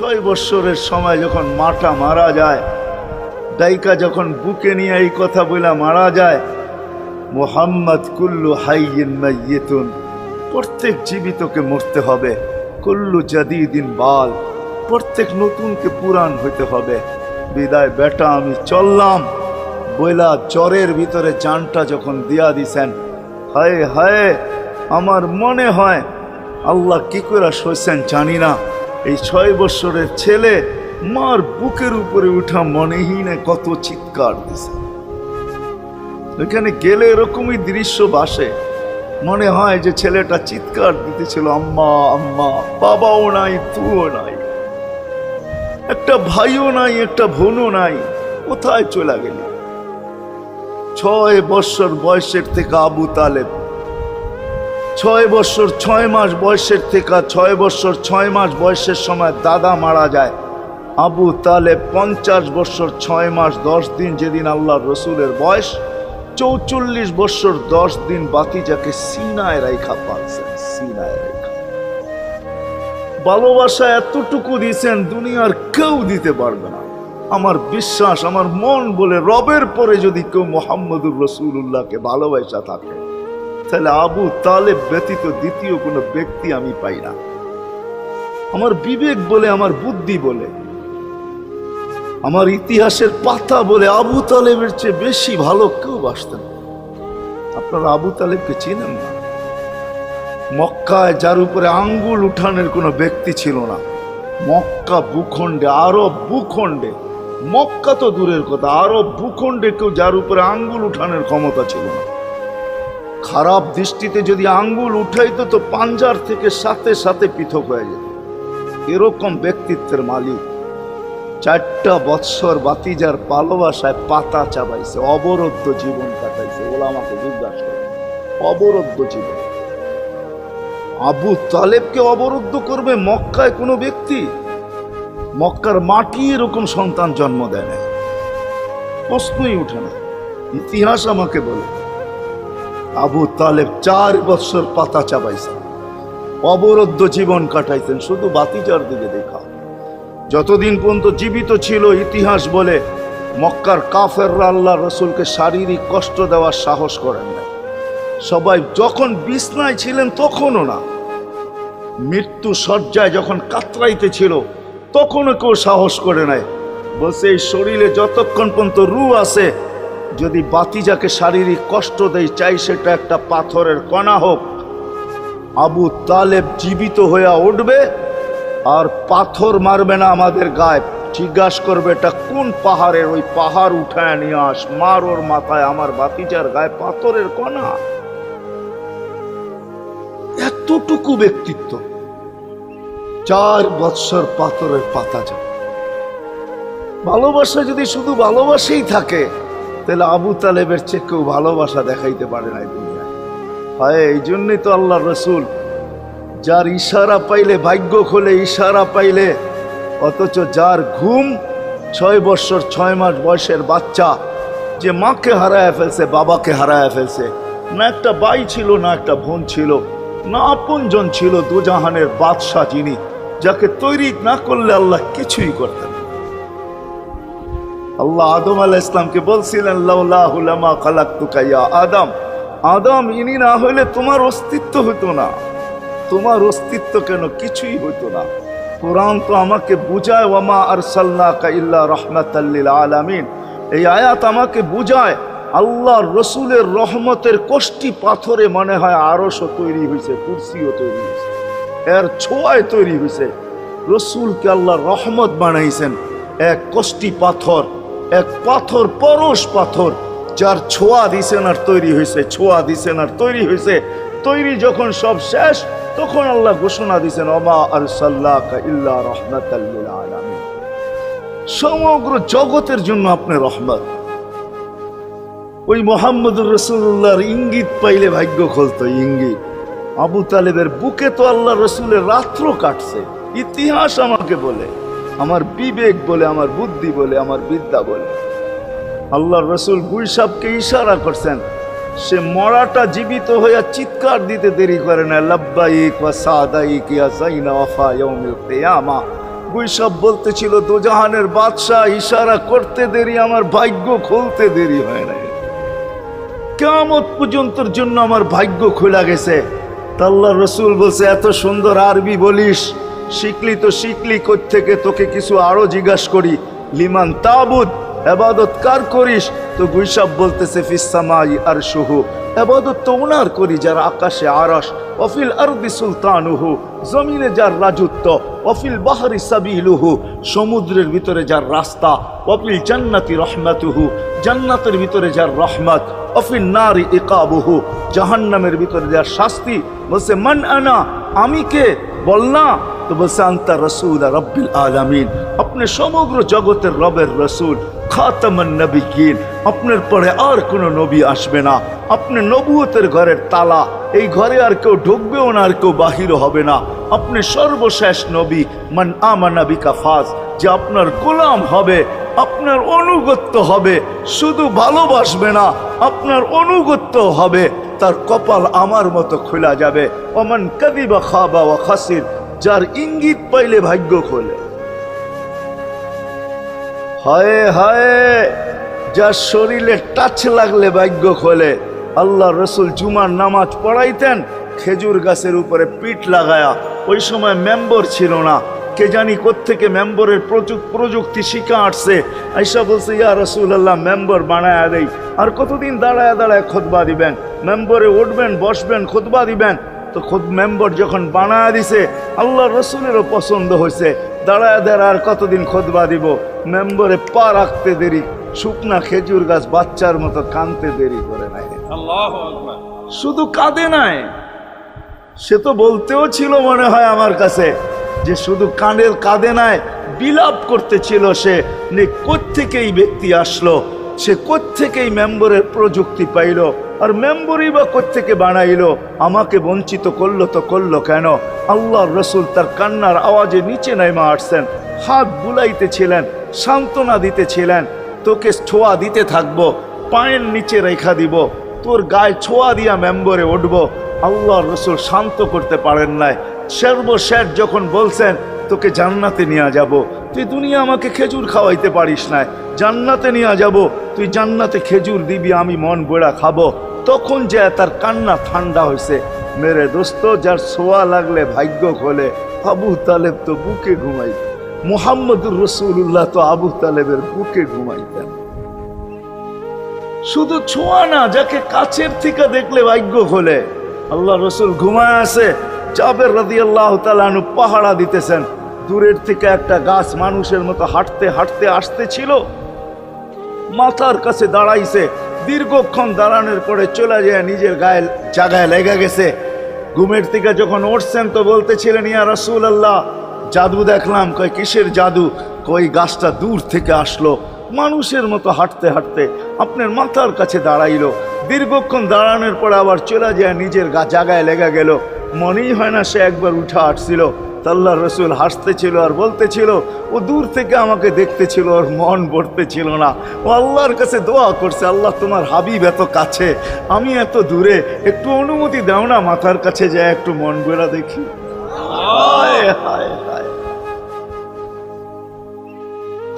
6 বৎসরের সময় যখন মাটা মারা যায়, ডাইকা যখন বুকে নিয়ে এই কথা বলে মারা যায়, মুহাম্মদ কুল্লু হাইয়িন মাইয়িতুন, প্রত্যেক জীবিতকে মরতে হবে, কুল্লু জাদিদিন বাল, প্রত্যেক নতুনকে পুরান হইতে হবে। বিদায় বেটা আমি চললাম বইলা জ্বরের ভিতরে জানটা যখন দিয়া দিছেন, হায় হায় আমার মনে হয় আল্লাহ কি করে সইছেন জানি না, এই 6 বৎসরের ছেলে মার বুকের উপরে উঠা মনেহীন কত চিৎকার দিছে। এখানে গেলে এরকমই দৃশ্য ভাসে, মনে হয় যে ছেলেটা চিৎকার দিতেছিল আম্মা আম্মা, বাবাও নাই তুও নাই, একটা ভাইও নাই একটা বোনও নাই, কোথায় চলে গেলি? 6 বৎসর বয়সের থেকে আবু তালেব, 6 বৎসর 6 মাস বয়সের থেকে 6 বৎসর 6 মাস বয়সের সময় দাদা মারা যায়। আবু তালেব 50 বৎসর 6 মাস 10 দিন, যেদিন আল্লাহর রসুলের বয়স 44 বৎসর 10 দিন বাতিজাকে সিনায় রাইখা পালছেন, সিনায় রাইখা। ভালোবাসা এতটুকু দিয়েছেন দুনিয়ার কেউ দিতে পারবে না। আমার বিশ্বাস, আমার মন বলে রবের পরে যদি কেউ মুহাম্মদুর রাসূলুল্লাহকে ভালোবাসা থাকে, তাহলে আবু তালেব ব্যতীত দ্বিতীয় কোনো ব্যক্তি আমি পাই না। আমার বিবেক বলে, আমার বুদ্ধি বলে, আমার ইতিহাসের পাতা বলে আবু তালেবের চেয়ে বেশি ভালো কেউ বাসতেন। আপনারা আবু তালেবকে চিনেন না? মক্কায় যার উপরে আঙ্গুল উঠানের কোনো ব্যক্তি ছিল না। মক্কা ভূখণ্ডে, আরব ভূখণ্ডে, মক্কা তো দূরের কথা, আরব ভূখণ্ডে কেউ যার উপরে আঙ্গুল উঠানের ক্ষমতা ছিল না। খারাপ দৃষ্টিতে যদি আঙ্গুল উঠাইতো তো পাঞ্জার থেকে সাথে সাথে পৃথক হয়ে যেত। এরকম ব্যক্তিত্বের মালিক। 4টা বৎসর বাতিজার ভালোবাসায় পাতা চাবাইছে, অবরুদ্ধ জীবন কাটাইছে। ওলামাকে জিজ্ঞাসা করে, অবরুদ্ধ জীবন। আবু তালেবকে অবরুদ্ধ করবে মক্কায় কোনো ব্যক্তি? মক্কার মাটি এরকম সন্তান জন্ম দেয় না, প্রশ্নই উঠে না। ইতিহাস আমাকে বলে আবু তালেব 4 বৎসর পাতা চাবাইছেন, অবরুদ্ধ জীবন কাটাইছেন, শুধু বাতিজার দিকে দেখা। যতদিন পর্যন্ত জীবিত ছিল, ইতিহাস বলে মক্কার কাফেররা আল্লাহ রসুলকে শারীরিক কষ্ট দেওয়ার সাহস করেন না। সবাই যখন বিছনায় ছিলেন তখনও না, মৃত্যু শয্যায় যখন কাতরাইতে ছিল তখনও কেউ সাহস করে নাই। বলছে এই শরীরে যতক্ষণ পর্যন্ত রূহ আছে, যদি বাতিজাকে শারীরিক কষ্ট দেয়, চাই সেটা একটা পাথরের কণা হোক, আবু তালেব জীবিত হয়ে উঠবে আর পাথর মারবে না আমাদের গায়ে। জিজ্ঞাসা করবে এটা কোন পাহাড়ের, ওই পাহাড় উঠায় নিয়ে আস, মার ওর মাথায়, আমার বাতিজার গায়ে পাথরের কণা। এতটুকু ব্যক্তিত্ব। 4 বৎসর পাথরের পাতা যাবে। ভালোবাসা যদি শুধু ভালোবাসাই থাকে, তাহলে আবু তালেবের চেয়ে কেউ ভালোবাসা দেখাইতে পারে না দুনিয়ায়। হয় এই জন্যই তো আল্লাহ রসুল, যার ইশারা পাইলে ভাগ্য খোলে, ইশারা পাইলে, অথচ যার ঘুম 6 বৎসর 6 মাস বয়সের বাচ্চা, যে মাকে হারায় ফেলছে, বাবাকে হারায় ফেলছে, না একটা ভাই ছিল, না একটা বোন ছিল, না আপনজন ছিল, দুজাহানের বাদশাহ যিনি, যাকে তৈরি না করলে আল্লাহ কিছুই করতেন। আল্লাহ আদম আলাইহিস সালামকে বলছিলেন লাউলাহু লামা খালাকতুকা ইয়া আদম, আদম ইনি না হইলে তোমার অস্তিত্ব হতো না। তোমার অস্তিত্ব কেন, কিছুই হতো না। কোরআন তো আমাকে বুঝায় ওয়ামা আরসালনাকা ইল্লা রাহমাতাল লিল আলামিন। এই আয়াত আমাকে বুঝায় আল্লাহর রসুলের রহমতের কোষ্টি পাথরে মনে হয় আরশও তৈরি হয়েছে, কুরসিও তৈরি হয়েছে, এর ছোঁয়ায় তৈরি হয়েছে। রসুলকে আল্লাহ রহমত বানাইছেন, এক কোষ্টি পাথর, এক পাথর, পরশ পাথর, যার ছোঁয়া দিছেন আর তৈরি হয়েছে, ছোঁয়া দিছেন আর তৈরি হয়েছে। তৈরি যখন সব শেষ, তখন আল্লাহ ঘোষণা দিছেন ওমা আরসালনাকা ইল্লা রাহমাতাল লিল আলামিন। সমগ্র জগতের জন্য আপনি রহমত। ওই মুহাম্মদুর রাসূলুল্লাহর ইঙ্গিত পাইলে ভাগ্য খুলতো, ইঙ্গিত। আবু তালেবের বুকে তো আল্লাহ রসুলের রাত্র কাটছে। ইতিহাস আমাকে বলে, আমার বিবেক বলে, আমার বুদ্ধি বলে, আমার বিদ্যা বলে। আল্লাহ রসুল গুইসাবকে ইশারা করছেন, সে মরাটা জীবিত হইয়া চিৎকার দিতে দেরি করে না, লাব্বাইক ওয়া সাদাইক ইয়া যাইনা ওয়াফা ইয়াউমিল কিয়ামা। গুইসাব বলতেছিল দোজাহানের বাদশাহ ইশারা করতে দেরি, আমার ভাগ্য খুলতে দেরি হয় নাই, কিয়ামত পর্যন্তর জন্য আমার ভাগ্য খোলা গেছে। আল্লাহর রাসূল বলছে এত সুন্দর আরবি বলিস, শিখলি তো শিখলি কোত্থেকে, তোকে কিছু আরো জিজ্ঞাসা করি, লিমান তাবুদ, ইবাদত কার করিস? তো গুইসাব বলতেছে ফিস সামাই আরশুহু, ইবাদত তো ওনার করি যার আকাশে আরশ, ওয়াফিল আরদি সুলতানুহু, জমিনে যার রাজত্ব, ওয়াফিল বাহরি সাবিলুহু, সমুদ্রের ভিতরে যার রাস্তা, ওয়াফিল জান্নাতি রহমাতুহু, জান্নাতের ভিতরে যার রহমত, ওয়াফিল নারি ইকাবুহু, জাহান্নামের ভিতরে যার শাস্তি। বলছে মান আনা, আমি কে? বল না। তো বলছে আনতা রাসূল রাব্বিল আলামিন, আপনি সমগ্র জগতের রবের রাসূল, খাতামান নবিয়্যিন, আপনার পরে আর কোনো নবী আসবে না, আপনি নবুয়তের ঘরের তালা, এই ঘরে আর কেউ ঢুকবেও না, আর কেউ বাহির হবে না, আপনি সর্বশেষ নবী। মান আমানা বিকা ফাজ, যে আপনার গোলাম হবে, আপনার অনুগত্য হবে, শুধু ভালোবাসবে না, আপনার অনুগত্য হবে, তার কপাল আমার মতো খোলা যাবে। ওমান কাযিবা খাবা ওয়া খাসির, যার ইঙ্গিত পাইলে ভাগ্য খোলে। হায় হায়, যার শরীরে টাচ লাগলে ভাগ্য খোলে। আল্লাহ রসুল জুমার নামাজ পড়াইতেন খেজুর গাছের উপরে পিঠ লাগায়া। ওই সময় মেম্বর ছিল না, কে জানি কোত্থেকে মেম্বরের প্রযুক্তি শিখা আসছে। আইসা বলছে ইয়া রাসূলুল্লাহ, মেম্বর বানায়া দেই। আর কতদিন দাঁড়ায় দাঁড়ায় খুতবা দিবেন, মেম্বরে উঠবেন বসবেন খুতবা দিবেন। তো খুদ মেম্বর যখন বানায়া দিছে, আল্লাহ রসুলেরও পছন্দ হয়েছে, দাঁড়ায় দাঁড়ায় আর কতদিন খুতবা দিব। মেম্বরে পা রাখতে দেরি, শুকনা খেজুর গাছ বাচ্চার মতো কাঁদতে দেরি করে নাই। আল্লাহু আকবার। শুধু কাঁদে নাই, সে তো বলতেও ছিল মনে হয় আমার কাছে যে শুধু কাঁদে নাই, বিলাপ করতেছিল সে, কোত্থেকে এই ব্যক্তি আসলো, সে কোত্থেকে মেম্বরের প্রযুক্তি পাইল, আর মেম্বরই বা কোত্থেকে বানাইলো, আমাকে বঞ্চিত করলো তো করলো কেন? আল্লাহর রসুল তার কান্নার আওয়াজে নিচে নেমে আসছেন, হাত বুলাইতেছিলেন, সান্ত্বনা দিতেছিলেন, তোকে ছোঁয়া দিতে থাকবো, পায়ের নিচে রেখা দিব, তোর গায়ে ছোঁয়া দিয়া মেম্বরে উঠবো। আল্লাহর রসুল শান্ত করতে পারেন নাই। সর্বশেষ যখন বলছেন তোকে জান্নাতে নিয়ে যাব, তুই দুনিয়া আমাকে খেজুর খাওয়াইতে পারিস না, জান্নাতে নিয়ে যাব, তুই জান্নাতে খেজুর দিবি, আমি মন বড়া খাবো। তখন যে তার কান্না ঠান্ডা হয়েছে। মেরে দোস্ত, যার ছোঁয়া লাগলে ভাগ্য খোলে। আবু তালেব তো বুকে ঘুমাইতেন, মুহাম্মদুর রাসূলুল্লাহ তো আবু তালেবের বুকে ঘুমাইতেন। শুধু ছোঁয়া না, যাকে কাছের থেকে দেখলে ভাগ্য খোলে। আল্লাহ রসুল ঘুমায় আছে, জাবের রাদিয়াল্লাহু তাআলা আনহু পাহারা দিতেছেন। দূরের থেকে একটা গাছ মানুষের মতো হাঁটতে হাঁটতে আসতেছিল, মাথার কাছে দাঁড়াইছে। দীর্ঘক্ষণ দাঁড়ানোর পরে চলে যায় নিজের গায়ে জায়গায় লেগে গেছে। ঘুমের থেকে যখন উঠছেন তো বলতেছিলেন ইয়া রাসূলুল্লাহ, জাদু দেখলাম। কয় কিসের জাদু? কই গাছটা দূর থেকে আসলো, মানুষের মতো হাঁটতে হাঁটতে আপনার মাথার কাছে দাঁড়াইলো। দীর্ঘক্ষণ দাঁড়ানোর পরে আবার চলে যায় নিজের জায়গায় লেগে গেল। মনেই হয় না সে একবার উঠে আসছিল। আল্লাহর রসুল হাসতেছিল আর বলতেছিল, ও দূর থেকে আমাকে দেখতেছিল, ওর মন ভরতেছিল না। ও আল্লাহর কাছে দোয়া করছে, আল্লাহ তোমার হাবিব এত কাছে, আমি এত দূরে, একটু অনুমতি দাও না, মাথার কাছে যায় একটু মন ভরা দেখি। হায় হায় হায়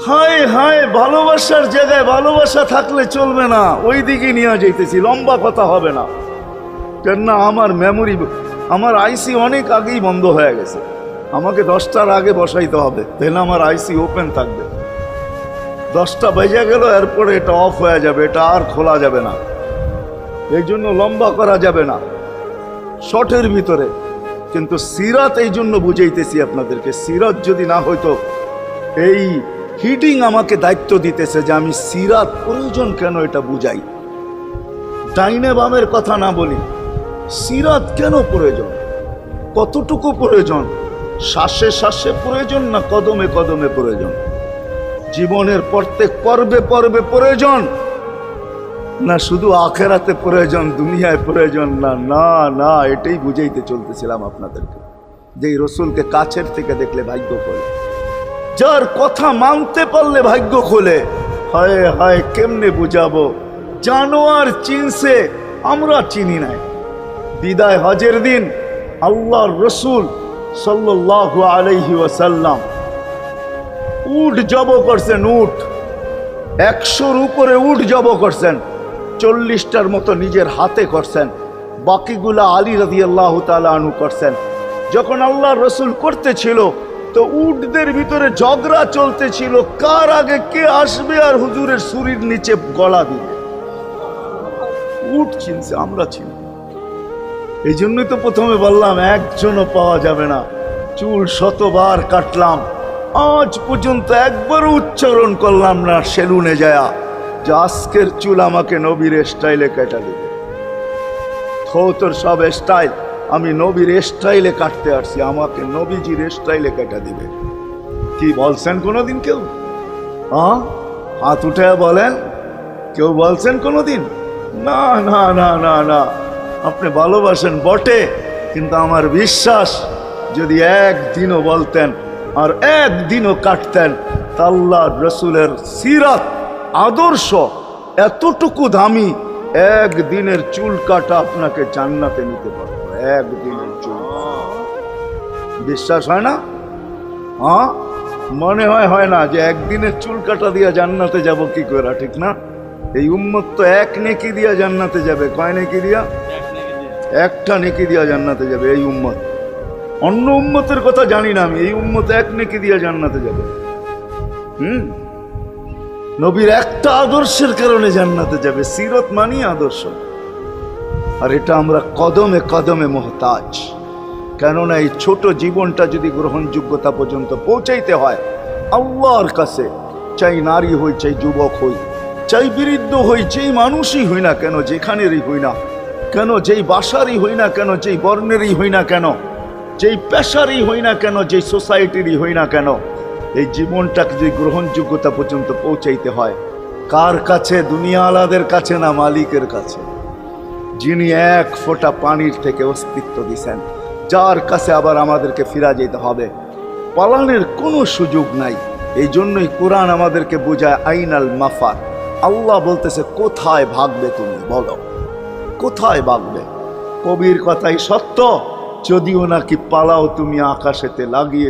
হায় হায়, ভালোবাসার জায়গায় ভালোবাসা থাকলে চলবে না, ওই দিকে নিয়ে যাইতেছি, লম্বা কথা হবে না। কেন আমার মেমোরি, আমার আইসি অনেক আগেই বন্ধ হয়ে গেছে, আমাকে 10টার আগে বসাইতে হবে, তাহলে আমার আইসি ওপেন থাকবে। 10টা বেজে গেল, এরপরে এটা অফ হয়ে যাবে, এটা আর খোলা যাবে না। এই জন্য লম্বা করা যাবে না, শর্টের ভিতরে। কিন্তু সিরাত এই জন্য বুঝাইতেছি আপনাদেরকে, সিরাত যদি না হইতো, এই হিডিং আমাকে দায়িত্ব দিতেছে যে আমি সিরাত প্রয়োজন কেন এটা বুঝাই। ডাইনে বামের কথা না বলি, সিরাত কেন প্রয়োজন, কতটুকু প্রয়োজন, শ্বাসে শ্বাসে প্রয়োজন না কদমে কদমে প্রয়োজন, জীবনের প্রত্যেক পর্বে পর্বে প্রয়োজন, না শুধু আখেরাতে প্রয়োজন, দুনিয়ায় প্রয়োজন না। না না, এটাই বুঝাইতে চলতেছিলাম আপনাদেরকে, যে রসুলকে কাছের থেকে দেখলে ভাগ্য খোলে, যার কথা মানতে পারলে ভাগ্য খোলে। হায় হায়, কেমনে বুঝাবো? জানোয়ার চিনছে, আমরা চিনি নাই। বিদায় হজের দিন আল্লাহর রসুল সাল্লাল্লাহু আলাইহি ওয়াসাল্লাম উট জব করছেন, উট 100-র উপরে উট জব করছেন, 40টার মতো নিজের হাতে করছেন, বাকিগুলা আলী রাদিয়াল্লাহু তাআলা আনহু করছেন। যখন আল্লাহ রসুল করতেছিল তো উটদের ভিতরে ঝগড়া চলতেছিল, কার আগে কে আসবে আর হুজুরের ছুরির নিচে গলা দিবে। উট চিনছে, আমরা চিনি। এই জন্যই তো প্রথমে বললাম একজনও পাওয়া যাবে না। চুল 100বার কাটলাম, আজ পর্যন্ত একবারও উচ্চারণ করলাম না সেলুনে যায়া যে আজকের চুল আমাকে নবীর স্টাইলে কেটে দেবে। তোর সব স্টাইল, আমি নবীর স্টাইলে কাটতে আসছি, আমাকে নবীজির স্টাইলে কেটে দিবে। কি বলছেন কোনোদিন কেউ? হাত উঠে বলেন, কেউ বলছেন কোনোদিন? না না না না না। আপনি ভালোবাসেন বটে, কিন্তু আমার বিশ্বাস যদি একদিনও বলতেন আর একদিনও কাটতেন, তা আল্লাহ রসুলের সিরাত আদর্শ এতটুকু দামি, একদিনের চুল কাটা আপনাকে জান্নাতে নিতে পারবে। একদিনের চুল বিশ্বাস হয় না? মনে হয় না যে একদিনের চুল কাটা দিয়া জান্নাতে যাব কি করে, ঠিক না? এই উম্মত তো এক নেকি দিয়া জান্নাতে যাবে। কয় নেকি দিয়া? একটা নেকি দিয়া জান্নাতে যাবে এই উম্মত। অন্য উম্মতের কথা জানি না আমি, এই উম্মত এক নেকি দিয়া জান্নাতে যাবে। নবীর একটা আদর্শের কারণে জান্নাতে যাবে। সিরত মানি আদর্শ, আর এটা আমরা কদমে কদমে মোহতাজ। কেননা এই ছোট জীবনটা যদি গ্রহণযোগ্যতা পর্যন্ত পৌঁছাইতে হয় আল্লাহর কাছে, চাই নারী হই, চাই যুবক হই, চাই বৃদ্ধ হই, যেই মানুষই হই না কেন, যেখানেরই হই না কেন, যেই বাসারই হই না কেন, যেই বর্ণেরই হই না কেন, যেই পেশারই হই না কেন, যেই সোসাইটিরই হই না কেন, এই জীবনটাকে যদি গ্রহণযোগ্যতা পর্যন্ত পৌঁছাইতে হয় কার কাছে? দুনিয়া আলাদের কাছে না, মালিকের কাছে, যিনি এক ফোঁটা পানির থেকে অস্তিত্ব দিছেন, যার কাছে আবার আমাদেরকে ফিরা যেতে হবে। পালানের কোনো সুযোগ নাই। এই জন্যই কোরআন আমাদেরকে বোঝায় আইনাল মাফার। আল্লাহ বলতেছে কোথায় ভাগবে তুমি, বলো কোথায় ভাগবে? কবির কথাই সত্য, যদিও নাকি পালাও তুমি আকাশেতে লাগিয়ে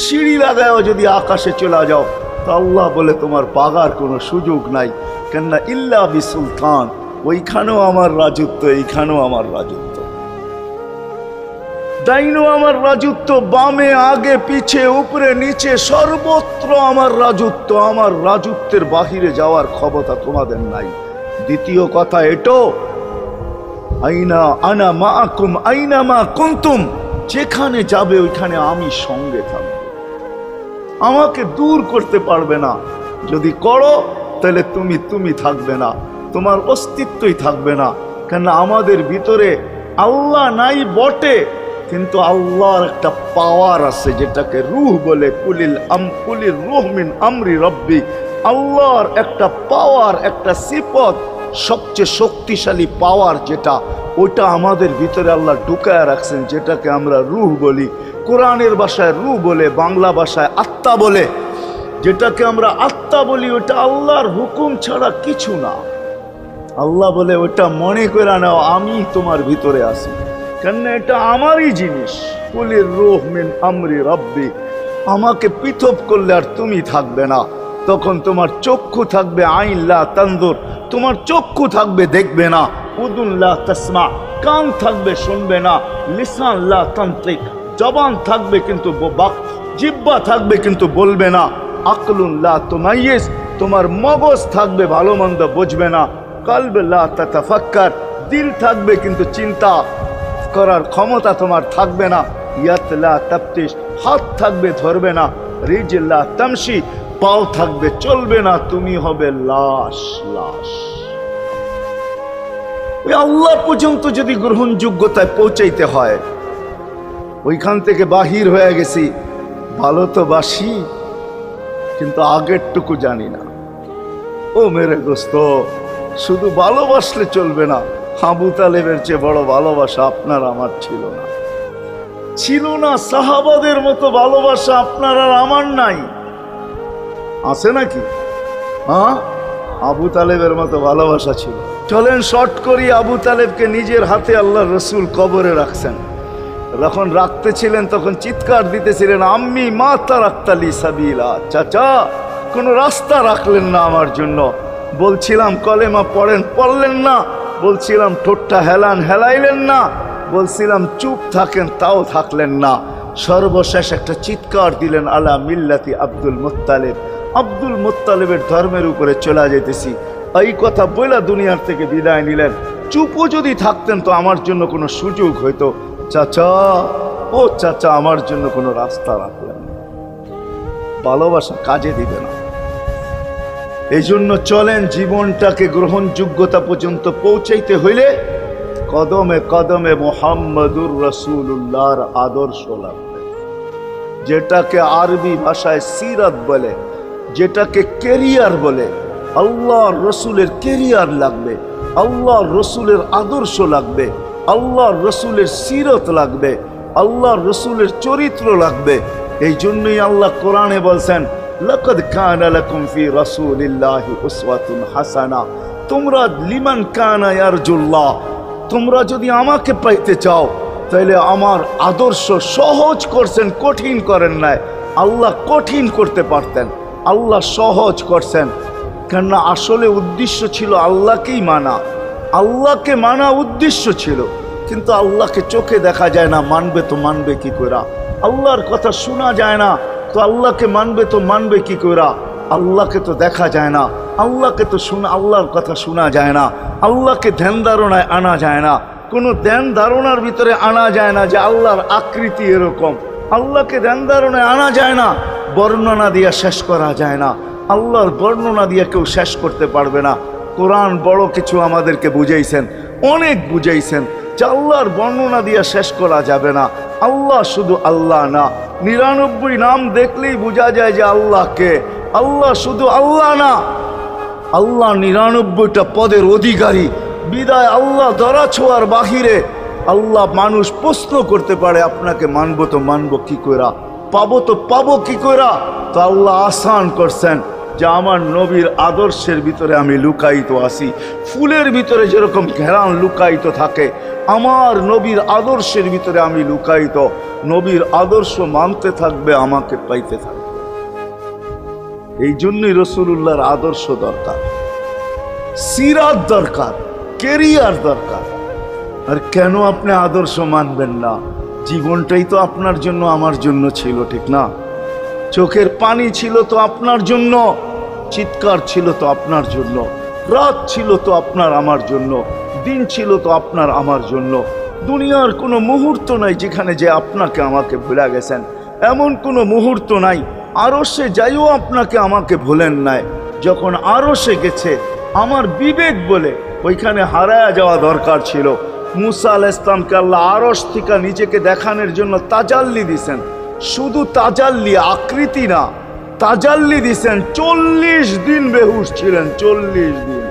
সিঁড়ি লাগাও যদি আকাশে চলে যাও, তো আল্লাহ বলে তোমার বাগার কোনো সুযোগ নাই। কেননা ইল্লা বি সুলতান, ওইখানেও আমার রাজত্ব, এইখানেও আমার রাজত্ব, ডাইনো আমার রাজত্ব, বামে আগে পিছে উপরে নিচে সর্বত্র আমার রাজত্ব। আমার রাজত্বের বাহিরে যাওয়ার ক্ষমতা তোমাদের নাই। দ্বিতীয় কথা এটো, আইনা আনা মাআকুম আইনা মা কুনতুম, যেখানে যাবে ওইখানে আমি সঙ্গে থাকবো, আমাকে দূর করতে পারবে না। যদি করো তাহলে তুমি থাকবে না, তোমার অস্তিত্বই থাকবে না। কেন আমাদের ভিতরে আল্লাহ নাই বটে, কিন্তু আল্লাহর একটা পাওয়ার আছে যেটাকে রূহ বলে। কুলির রূহ মিন আমরি রব্বি, আল্লাহর একটা পাওয়ার, একটা সিফত, সবচেয়ে শক্তিশালী পাওয়ার যেটা, ওটা আমাদের ভিতরে আল্লাহ ঢুকায় রাখছেন, যেটাকে আমরা রূহ বলি। কোরআনের ভাষায় রূহ বলে, বাংলা ভাষায় আত্মা বলে। যেটাকে আমরা আত্মা বলি ওটা আল্লাহর হুকুম ছাড়া কিছু না। আল্লাহ বলে ওটা মনে করে নাও আমি তোমার ভিতরে আছি, কেন এটা আমারই জিনিস। কুলির রূহ মিন আমরি রব্বি, আমাকে পৃথক করলে আর তুমি থাকবে না। তখন তোমার চক্ষু থাকবে আইন লা তানজুর, তোমার চক্ষু থাকবে দেখবে না। উদুন লা তাসমা, কান থাকবে শুনবে না। লিসান লা তান্তিক, জবান থাকবে কিন্তু জিহ্বা থাকবে কিন্তু বলবে না। আকলুন লা তুমাইয়িজ, তোমার মগজ থাকবে ভালো মন্দ বুঝবে না। কলব লা তাতাফাক্কার, দিল থাকবে কিন্তু চিন্তা করার ক্ষমতা তোমার থাকবে না। ইয়াত লা তাফতিশ, হাত থাকবে ধরবে না। রিজল লা তামশি, পাও থাকবে চলবে না। তুমি হবে লাশ। ওই আল্লাহ পর্যন্ত যদি গ্রহণযোগ্যতায় পৌঁছাইতে হয়, ওইখান থেকে বাহির হয়ে গেছি। ভালো তো বাসি, কিন্তু আগেরটুকু জানি না। ও মেরে দোস্ত, শুধু ভালোবাসলে চলবে না। আবু তালেবের চেয়ে বড় ভালোবাসা আপনার আমার ছিল না। সাহাবাদের মতো ভালোবাসা আপনার আর আমার নাই। আছে নাকি? আবু তালেবের মতো ভালোবাসা ছিল। চলেন শর্ট করি। আবু তালেবকে নিজের হাতে আল্লাহ রসুল কবরে রাখছেন। যখন রাখতেছিলেন তখন চিৎকার দিতেছিলেন, আম্মি মা তারাক্তালি সাবিলা, চাচা কোনো রাস্তা রাখলেন না আমার জন্য। বলছিলাম কলেমা পড়েন, পড়লেন না। বলছিলাম ঠোঁটটা হেলান, হেলাইলেন না। বলছিলাম চুপ থাকেন, তাও থাকলেন না। সর্বশেষ একটা চিৎকার দিলেন, আলা মিল্লাতি আব্দুল মুত্তালিব, আব্দুল মুত্তালিবের ধর্মের উপরে চলে যেতেছি। এই কথা বলে দুনিয়ার থেকে বিদায় নিলেন। চুপও যদি থাকতেন তো আমার জন্য কোনো সুযোগ হইতো। চাচা, ও চাচা, আমার জন্য কোনো রাস্তা রাখলেন না। ভালোবাসা কাজে দিবে না। এই জন্য চলেন, জীবনটাকে গ্রহণযোগ্যতা পর্যন্ত পৌঁছাইতে হইলে কদমে কদমে মুহাম্মদুর রাসূলুল্লাহর আদর্শ লাগবে, যেটাকে আরবি ভাষায় সিরাত বলে, যেটাকে কেরিয়ার বলে। আল্লাহর রসুলের কেরিয়ার লাগবে, আল্লাহর রসুলের আদর্শ লাগবে, আল্লাহর রসুলের সিরত লাগবে, আল্লাহর রসুলের চরিত্র লাগবে। এই জন্যই আল্লাহ কোরআনে বলছেন, লাকাদ কানা লাকুম ফি রাসূলিল্লাহি উসওয়াতুন হাসানা, তোমরা লিমান কানা ইয়ারজুল্লাহ, তোমরা যদি আমাকে পাইতে চাও তাহলে আমার আদর্শ সহজ করছেন, কঠিন করেন নাই। আল্লাহ কঠিন করতে পারতেন, আল্লাহ সহজ করছেন। কেননা আসলে উদ্দেশ্য ছিল আল্লাহকেই মানা, আল্লাহকে মানা উদ্দেশ্য ছিল। কিন্তু আল্লাহকে চোখে দেখা যায় না, মানবে তো মানবে কি করে? আল্লাহর কথা শোনা যায় না, তো আল্লাহকে মানবে তো মানবে কি করে? আল্লাহকে তো দেখা যায় না, আল্লাহকে তো আল্লাহর কথা শোনা যায় না, আল্লাহকে ধ্যান ধারণায় আনা যায় না, কোনো ধ্যান ধারণার ভিতরে আনা যায় না যে আল্লাহর আকৃতি এরকম। আল্লাহকে ধ্যান ধারণায় আনা যায় না, বর্ণনা দিয়ে শেষ করা যায় না। আল্লাহর বর্ণনা দিয়ে কেউ শেষ করতে পারবে না। কোরআন বড় কিছু আমাদেরকে বুঝাইছেন, অনেক বুঝাইছেন যে আল্লাহর বর্ণনা দিয়ে শেষ করা যাবে না। আল্লাহ শুধু আল্লাহ না, 99 নাম দেখলেই বোঝা যায় যে আল্লাহকে। আল্লাহ শুধু আল্লাহ না, আল্লাহ 99টা পদের অধিকারী। বিদায় আল্লাহ ধরা ছোঁয়ার বাহিরে আল্লাহ মানুষ প্রশ্ন করতে পারে, আপনাকে মানবো তো মানবো কি কইরা, পাবো তো পাবো কি কইরা? তো আল্লাহ আসান করছেন যে আমার নবীর আদর্শের ভিতরে আমি লুকায়িত আছি। ফুলের ভিতরে যেরকম ঘেরান লুকায়িত থাকে, আমার নবীর আদর্শের ভিতরে আমি লুকায়িত। নবীর আদর্শ মানতে থাকবে, আমাকে পাইতে থাকবে। এই জন্যই রাসূলুল্লাহর আদর্শ দরকার, সিরাত দরকার, কেরিয়ার দরকার। আর কেন আপনি আদর্শ মানবেন না? জীবনটাই তো আপনার জন্য আমার জন্য ছিল, ঠিক না? চোখের পানি ছিল তো আপনার জন্য, চিৎকার ছিল তো আপনার জন্য, রাত ছিল তো আপনার আমার জন্য, দিন ছিল তো আপনার আমার জন্য। দুনিয়ার কোনো মুহূর্ত নাই যেখানে যে আপনাকে আমাকে ভুলে গেছেন, এমন কোনো মুহূর্ত নাই। আরশে যাইও আপনাকে আমাকে ভুলেন নাই। যখন আরশে গেছে আমার বিবেক বলে ওইখানে হারায়া যাওয়া দরকার ছিল। মুসা আলাইহিস সালামকে আল্লাহ আরশ থেকে নিজেকে দেখানোর জন্য তাজাল্লি দিছেন। শুধু তাজাল্লি, আকৃতি না, তাজাল্লি দিছেন। 40 দিন বেহুশ ছিলেন, 40 দিন,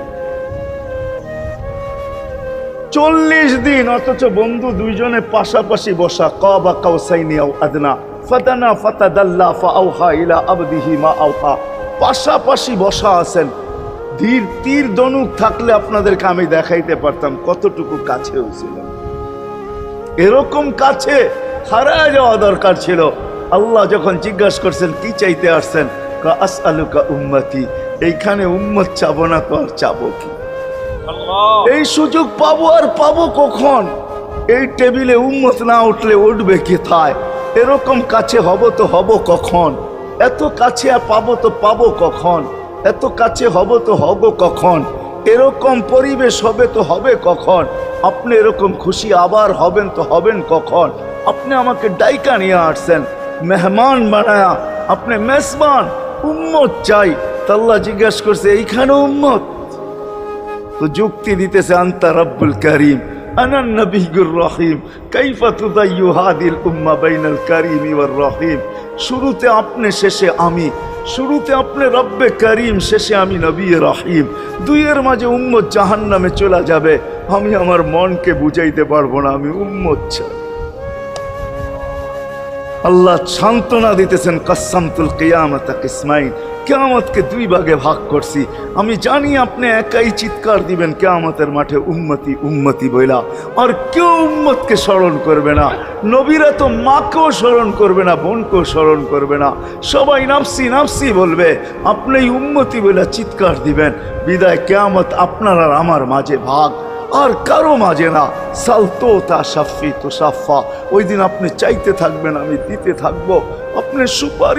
40 দিন। অথচ বন্ধু দুইজনে পাশাপাশি বসা, কাবা কাউসাইনি আও আদনা ফাদানা ফাতাদাল্লা ফাআওহা ইলা আবদিহি মা আওহা, পাশাপাশি বসা আছেন। ধীর তীর ধনুক থাকলে আপনাদেরকে আমি দেখাইতে পারতাম কতটুকু কাছে হয়েছিল। এরকম কাছে হারায় যাওয়া দরকার ছিল। আল্লাহ যখন জিজ্ঞাসা করছেন কি চাইতে আসছেন, আসআলুকা উম্মতি, এইখানে উম্মত চাবো না তো আর চাবো কি? এই সুযোগ পাবো আর পাবো কখন? এই টেবিলে উম্মত না উঠলে উঠবে কোথায়? এরকম কাছে হব তো হব কখন? এত কাছে পাবো তো পাবো কখন? এত কাছে হব তো হব কখন? এরকম পরিবেশ হবে তো হবে কখন? আপনি এরকম খুশি আবার হবেন তো হবেন কখন? আপনি আমাকে ডাইকা নিয়ে আসছেন, মেহমান বানায়া, আপনি মেজবান, উম্মত চাই। আল্লাহ জিজ্ঞাসা করছে এইখানে উম্মত? তো যুক্তি দিতেছে, আনতা রব্বুল করিম আনা নবিয়্যুর রহিম কাইফা তুদাইয়ু হাদিল উম্মাহ বাইনাল কারীমি ওয়ার রহিম। শুরুতে আপনি, শেষে আমি। শুরুতে আপনি রব্বে করিম, শেষে আমি নবী রহিম। দুইয়ের মাঝে উম্মত জাহান্নামে চলে যাবে। আমি আমার মনকে বুঝাইতে পারবো না, আমি উম্মত চাই। আল্লাহ সান্ত্বনা দিতেছেন, কাসসামতুল কিয়ামাতা কিসমাইন, কিয়ামতকে দুই ভাগে ভাগ করছি। আমি জানি আপনি একাই চিৎকার দিবেন কিয়ামতের মাঠে, উম্মতি উম্মতি বইলা, আর কেউ উম্মতকে স্মরণ করবে না। নবীরা তো মাকেও স্মরণ করবে না, বোনকেও স্মরণ করবে না, সবাই নাফসি নাফসি বলবে, আপনি উম্মতি বইলা চিৎকার দিবেন। বিদায় কিয়ামত আপনার আর আমার মাঝে ভাগ, আর কারো মাঝে না। সালতো তা সাফি তো সাফা, ওই দিন আপনি চাইতে থাকবেন, আমি দিতে থাকবো। আপনি সুপারিশ